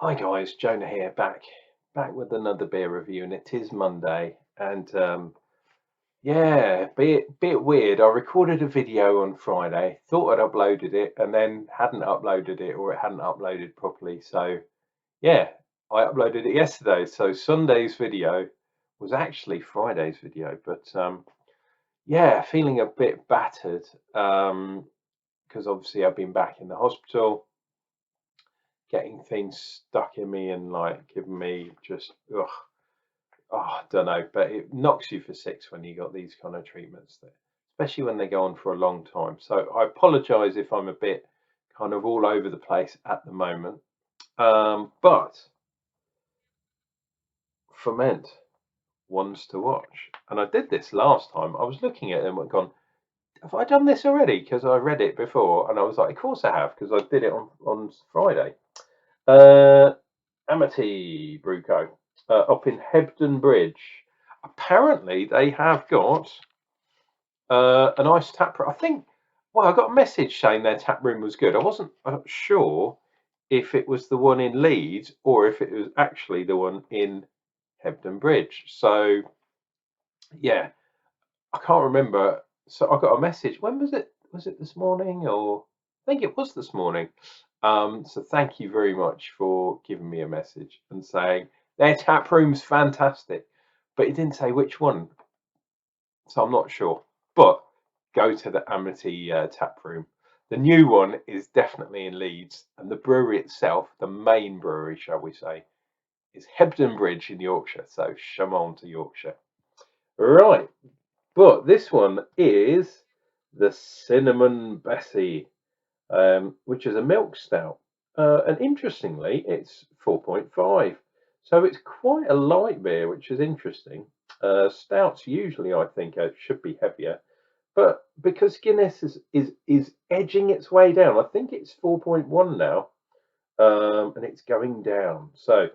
Hi guys, Jonah here, back with another beer review, and it is Monday. And yeah, bit weird. I recorded a video on Friday, thought I'd uploaded it, and then hadn't uploaded it, or it hadn't uploaded properly. So yeah, I uploaded it yesterday. So Sunday's video was actually Friday's video, but yeah, feeling a bit battered because obviously I've been back in the hospital, getting things stuck in me and like giving me just ugh. Oh, I don't know, but it knocks you for six when you got these kind of treatments, especially when they go on for a long time. So I apologise if I'm a bit kind of all over the place at the moment. But ferment, ones to watch. And I did this last time. I was looking at them and gone, have I done this already? Because I read it before, and I was like, of course I have, because I did it on Friday. Amity Bruco, up in Hebden Bridge. Apparently, they have got a nice tap room. I think. Well, I got a message saying their tap room was good. I wasn't sure if it was the one in Leeds or if it was actually the one in Hebden Bridge. So yeah, I can't remember. So I got a message. When was it? Was it this morning or I think it was this morning. So thank you very much for giving me a message and saying their tap room's fantastic, but it didn't say which one, so I'm not sure. But go to the Amity tap room. The new one is definitely in Leeds, and the brewery itself, the main brewery, shall we say, is Hebden Bridge in Yorkshire. So come on to Yorkshire. Right, but this one is the Cinnabun Bessy, which is a milk stout. And interestingly, it's 4.5. So it's quite a light beer, which is interesting. Stouts usually, I think, should be heavier. But because Guinness is edging its way down, I think it's 4.1 now, and it's going down. So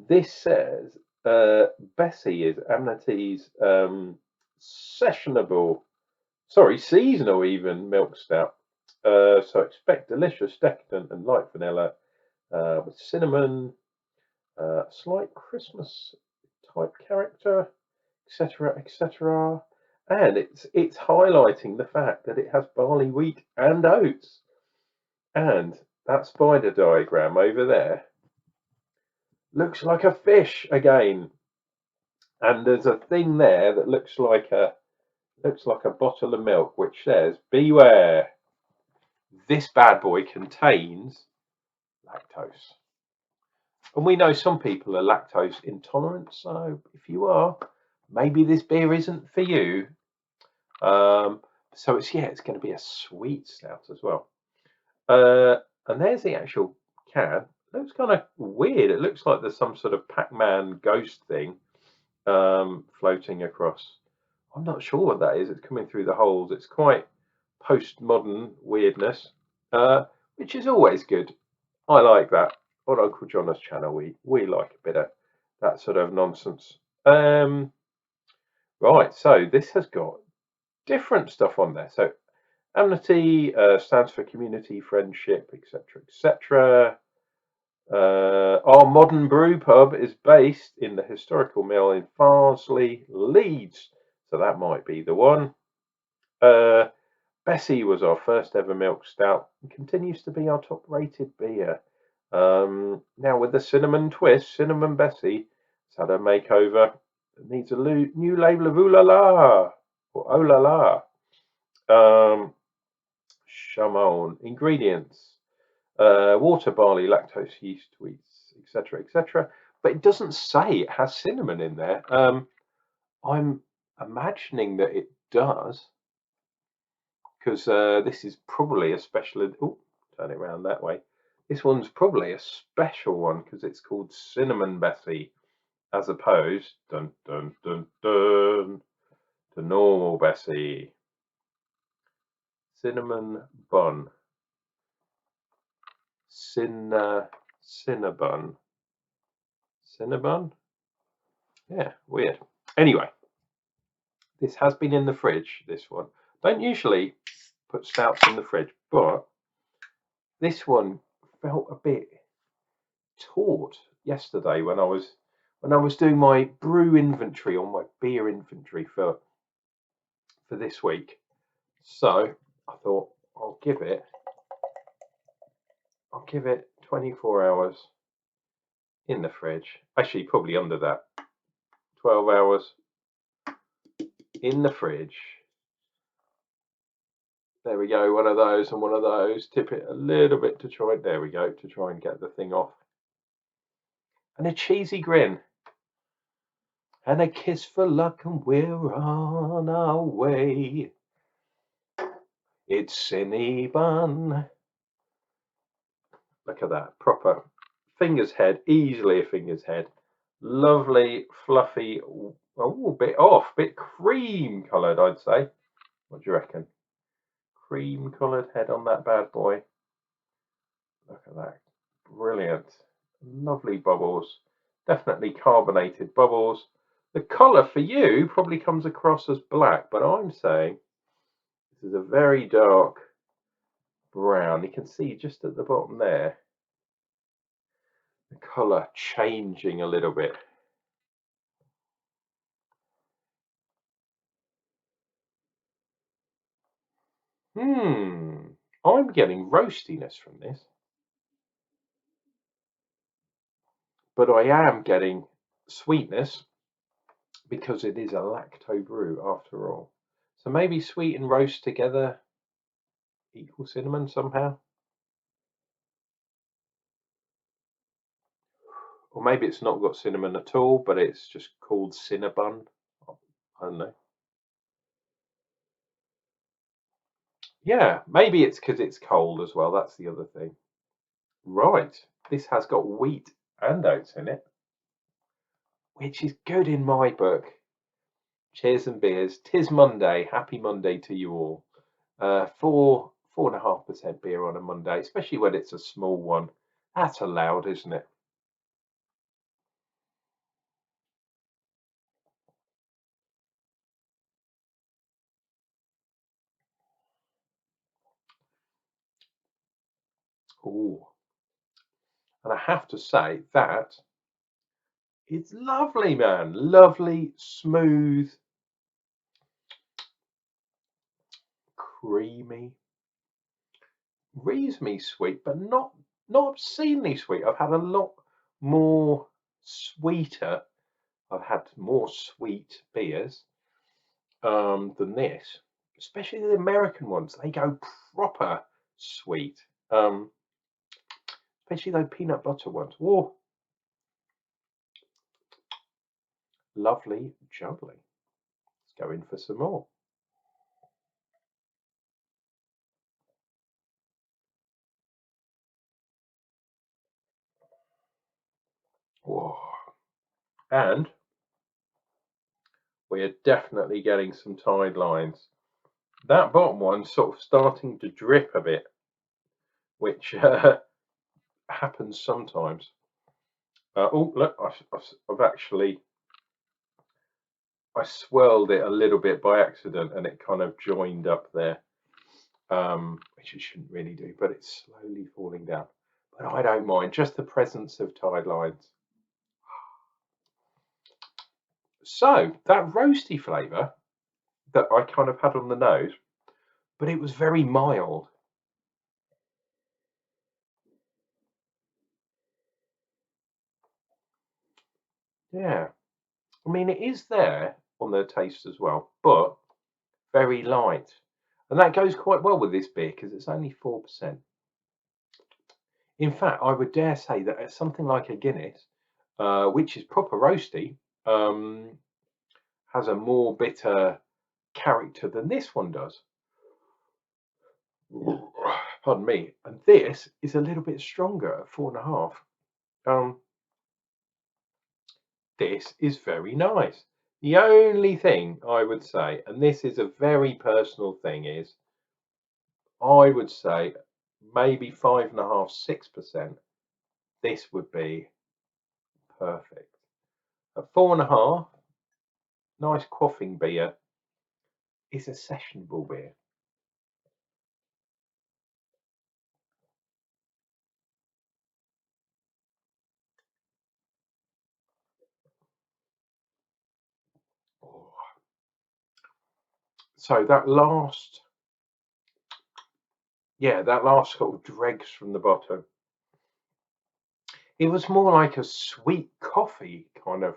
this says Bessy is Amity's sessionable, sorry, seasonal even milk stout. So expect delicious, decadent, and light vanilla with cinnamon, slight Christmas type character, etc., etc. And it's highlighting the fact that it has barley, wheat, and oats. And that spider diagram over there looks like a fish again. And there's a thing there that looks like a bottle of milk which says, "Beware, this bad boy contains lactose." And we know some people are lactose intolerant, so if you are, maybe this beer isn't for you. So it's going to be a sweet stout as well. And there's the actual can. It looks kind of weird. It looks like there's some sort of Pac-Man ghost thing floating across. I'm not sure what that is. It's coming through the holes. It's quite postmodern weirdness, which is always good. I like that. On Unclejona's channel, we like a bit of that sort of nonsense. Right, so this has got different stuff on there. So Amity stands for community, friendship, etc., etc. Our modern brew pub is based in the historical mill in Farsley, Leeds. So that might be the one. Bessy was our first ever milk stout and continues to be our top rated beer. Now with the cinnamon twist, Cinnabun Bessy has had a makeover. It needs a new label of ooh la la or oh la la. Chamon ingredients: water, barley, lactose, yeast, wheats, etc., etc. But it doesn't say it has cinnamon in there. I'm imagining that it does because this is probably a special. Oh, turn it around that way. This one's probably a special one because it's called Cinnabun Bessy, as opposed dun dun dun dun to normal Bessy. Cinnamon bun. Cinnabun. Cinnabun? Yeah, weird. Anyway, this has been in the fridge, this one. Don't usually put stouts in the fridge, but this one felt a bit taught yesterday when I was doing my brew inventory on my beer inventory for this week. So I thought I'll give it 24 hours in the fridge. Actually, probably under that. 12 hours in the fridge. There we go, one of those and one of those. Tip it a little bit to try, there we go, to try and get the thing off. And a cheesy grin. And a kiss for luck, and we're on our way. It's Cinnabun. Look at that, proper finger's head, easily a finger's head. Lovely, fluffy, bit cream coloured, I'd say. What do you reckon? Cream coloured head on that bad boy. Look at that, brilliant. Lovely bubbles, definitely carbonated bubbles. The colour for you probably comes across as black, but I'm saying this is a very dark brown. You can see just at the bottom there the colour changing a little bit. I'm getting roastiness from this, but I am getting sweetness because it is a lacto brew after all. So maybe sweet and roast together equal cinnamon somehow. Or maybe it's not got cinnamon at all, but it's just called Cinnabun. I don't know. Yeah, maybe it's because it's cold as well. That's the other thing. Right, this has got wheat and oats in it, which is good in my book. Cheers and beers. 'Tis Monday. Happy Monday to you all. 4.5% beer on a Monday, especially when it's a small one. That's allowed, isn't it? Oh, and I have to say that it's lovely, man. Lovely, smooth, creamy, reasonably sweet, but not obscenely sweet. I've had a lot more sweeter. I've had more sweet beers than this, especially the American ones. They go proper sweet, especially those peanut butter ones. Whoa, lovely jubbly. Let's go in for some more. Whoa. And we are definitely getting some tide lines. That bottom one's sort of starting to drip a bit, which happens sometimes. Oh, look, I've actually I swirled it a little bit by accident, and it kind of joined up there, which it shouldn't really do, but it's slowly falling down. But I don't mind, just the presence of tide lines. So that roasty flavour that I kind of had on the nose, but it was very mild. Yeah, I mean, it is there on the taste as well, but very light. And that goes quite well with this beer because it's only 4%. In fact, I would dare say that something like a Guinness, which is proper roasty, has a more bitter character than this one does. Pardon me. And this is a little bit stronger at 4.5. This is very nice. The only thing I would say, and this is a very personal thing, is I would say maybe 5.5, 6%. This would be perfect. At 4.5, nice quaffing beer is a sessionable beer. So that last sort of dregs from the bottom, it was more like a sweet coffee kind of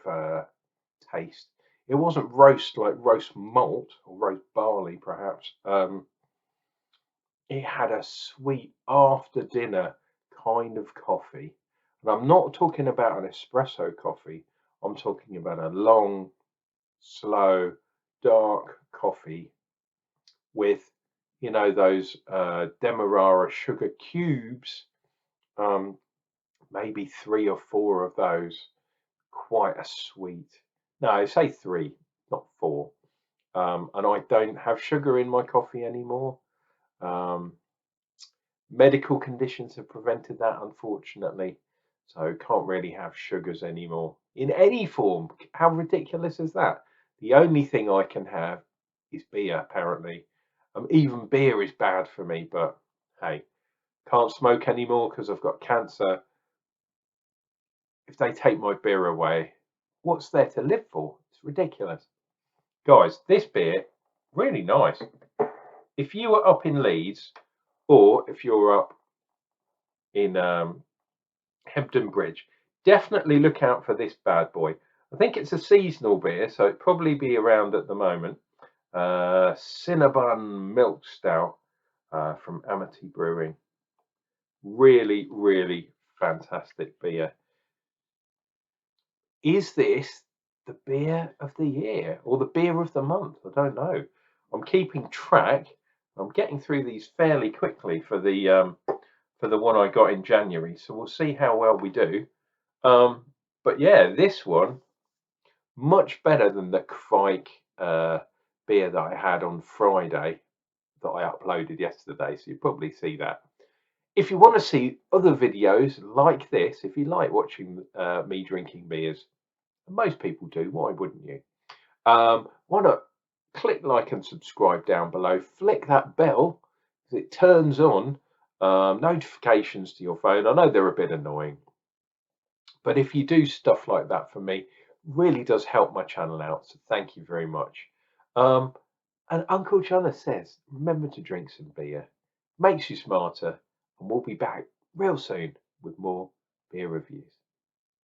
taste. It wasn't roast like roast malt or roast barley, perhaps. It had a sweet after dinner kind of coffee. And I'm not talking about an espresso coffee. I'm talking about a long, slow, dark coffee with, those Demerara sugar cubes, maybe 3 or 4 of those. Quite a sweet. No, say 3, not 4. And I don't have sugar in my coffee anymore. Medical conditions have prevented that, unfortunately. So can't really have sugars anymore in any form. How ridiculous is that? The only thing I can have is beer, apparently. Even beer is bad for me, but hey, can't smoke anymore because I've got cancer. If they take my beer away, what's there to live for? It's ridiculous. Guys, this beer, really nice. If you were up in Leeds, or if you're up in Hebden Bridge, definitely look out for this bad boy. I think it's a seasonal beer, so it'd probably be around at the moment. Cinnabun Milk Stout from Amity Brewing. Really, really fantastic beer. Is this the beer of the year or the beer of the month? I don't know. I'm keeping track. I'm getting through these fairly quickly for the one I got in January, so we'll see how well we do. But yeah, this one much better than the Crike beer that I had on Friday that I uploaded yesterday. So you probably see that. If you want to see other videos like this, if you like watching me drinking beers, and most people do, why wouldn't you? Why not click like and subscribe down below? Flick that bell because it turns on notifications to your phone. I know they're a bit annoying, but if you do stuff like that for me, really does help my channel out. So thank you very much. And Unclejona says, remember to drink some beer. Makes you smarter. And we'll be back real soon with more beer reviews.